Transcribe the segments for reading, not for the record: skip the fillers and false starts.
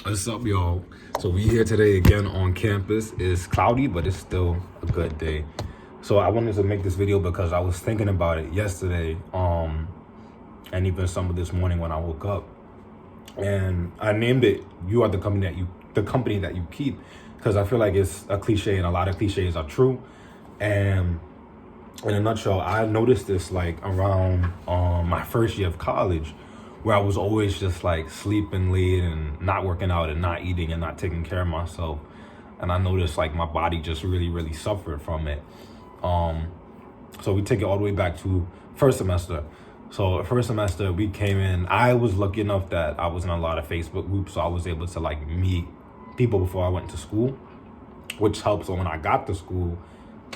What's up, y'all? So we here today again on campus. It's cloudy, but it's still a good day. So I wanted to make this video because I was thinking about it yesterday, and even some of this morning when I woke up. And I named it "You Are the company that you keep," because I feel like it's a cliche, and a lot of cliches are true. And in a nutshell, I noticed this like around my first year of college, where I was always just like sleeping late and not working out and not eating and not taking care of myself. And I noticed like my body just really suffered from it. Um, so we take it all the way back to first semester. So first semester we came in. I was lucky enough that I was in a lot of Facebook groups, so I was able to like meet people before I went to school, which helped. So when I got to school,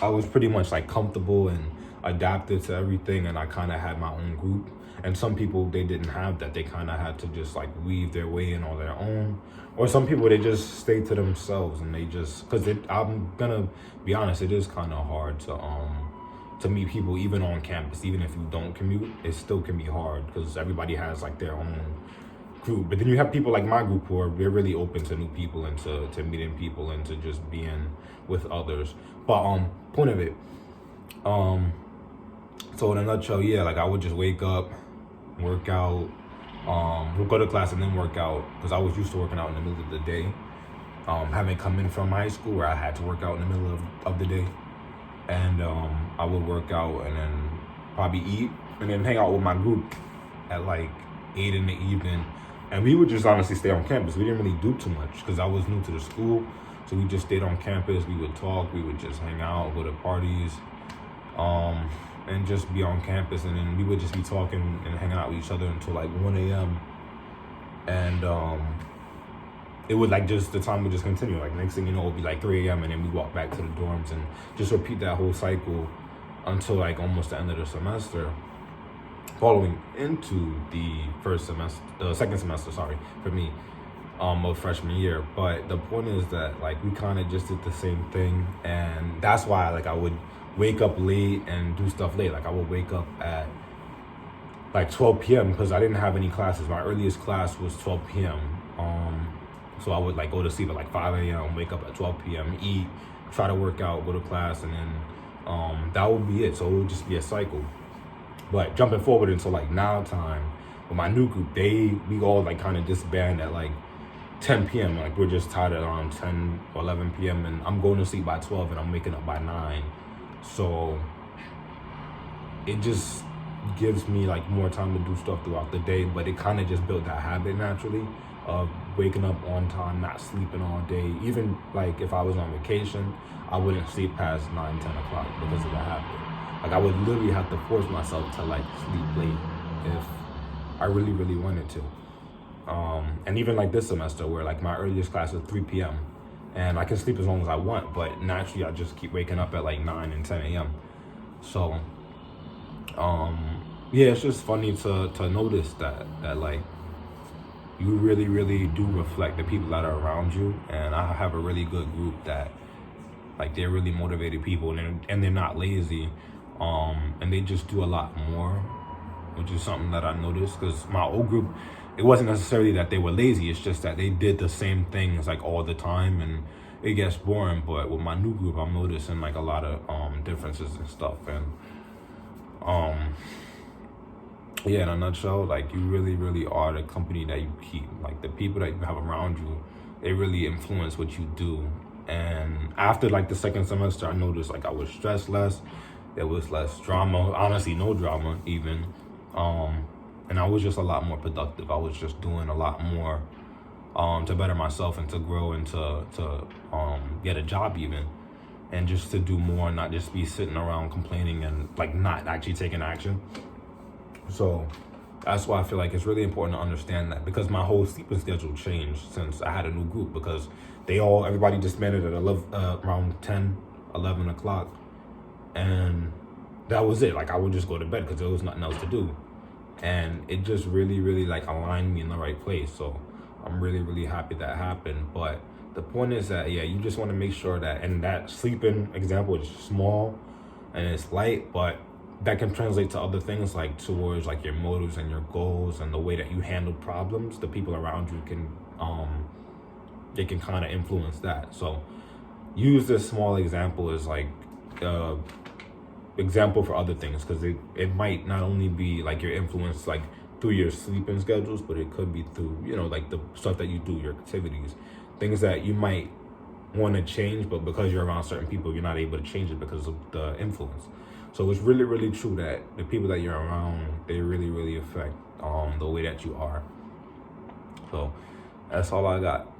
I was pretty much like comfortable and adapted to everything, and I kind of had my own group. And some people, they didn't have that. They kind of had to just like weave their way in on their own. Or some people, they just stay to themselves and they just, because I'm gonna be honest, it is kind of hard to meet people even on campus. Even if you don't commute, it still can be hard because everybody has like their own group. But then you have people like my group who are, they're really open to new people and to meeting people and to just being with others. But point of it, um so in a nutshell, yeah, like I would just wake up, work out, we'll go to class and then work out because I was used to working out in the middle of the day. Having come in from high school where I had to work out in the middle of the day. And I would work out and then probably eat and then hang out with my group at like 8 in the evening. And we would just honestly stay on campus. We didn't really do too much because I was new to the school. So we just stayed on campus. We would talk. We would just hang out, go to parties, and just be on campus. And then we would just be talking and hanging out with each other until like 1 a.m. And it would like just, the time would just continue. Like next thing you know, it would be like 3 a.m. and then we walk back to the dorms and just repeat that whole cycle until like almost the end of the semester, following into the second semester, sorry, for me, of freshman year. But the point is that like we kind of just did the same thing, and that's why like I would wake up late and do stuff late. Like I would wake up at like 12 p.m. because I didn't have any classes. My earliest class was 12 p.m. So I would like go to sleep at like 5 a.m., wake up at 12 p.m., eat, try to work out, go to class, and then that would be it. So it would just be a cycle. But jumping forward into like now time, with my new group, we all like kind of disband at like 10 p.m. Like we're just tired at around 10 or 11 p.m. and I'm going to sleep by 12 and I'm waking up by 9. So it just gives me like more time to do stuff throughout the day, but it kind of just built that habit naturally of waking up on time, not sleeping all day. Even like if I was on vacation, I wouldn't sleep past 9, 10 o'clock because of the habit. Like I would literally have to force myself to like sleep late if I really wanted to. And even like this semester where like my earliest class is 3 p.m. and I can sleep as long as I want, but naturally I just keep waking up at like 9 and 10 a.m. So yeah, it's just funny to notice that like you really do reflect the people that are around you. And I have a really good group that like they're really motivated people, and they're not lazy, and they just do a lot more, which is something that I noticed. Because my old group, it wasn't necessarily that they were lazy, it's just that they did the same things like all the time and it gets boring. But with my new group, I'm noticing like a lot of differences and stuff. And yeah, in a nutshell, like you really are the company that you keep. Like the people that you have around you, they really influence what you do. And after like the second semester, I noticed like I was stressed less. There was less drama, honestly no drama even. And I was just a lot more productive. I was just doing a lot more to better myself and to grow and to get a job even. And just to do more, not just be sitting around complaining and like not actually taking action. So that's why I feel like it's really important to understand that, because my whole sleeping schedule changed since I had a new group, because everybody disbanded at around 10, 11 o'clock. And that was it. Like I would just go to bed because there was nothing else to do. And it just really like aligned me in the right place. So I'm really happy that happened. But the point is that, yeah, you just want to make sure that, and that sleeping example is small and it's light, but that can translate to other things, like towards like your motives and your goals and the way that you handle problems. The people around you can it can kind of influence that. So use this small example as like example for other things, because it might not only be like your influence like through your sleeping schedules, but it could be through, you know, like the stuff that you do, your activities, things that you might want to change, but because you're around certain people, you're not able to change it because of the influence. So it's really, really true that the people that you're around, they really, really affect the way that you are. So that's all I got.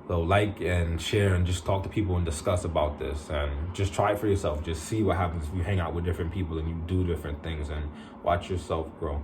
So like and share and just talk to people and discuss about this, and just try it for yourself. Just see what happens if you hang out with different people and you do different things, and watch yourself grow.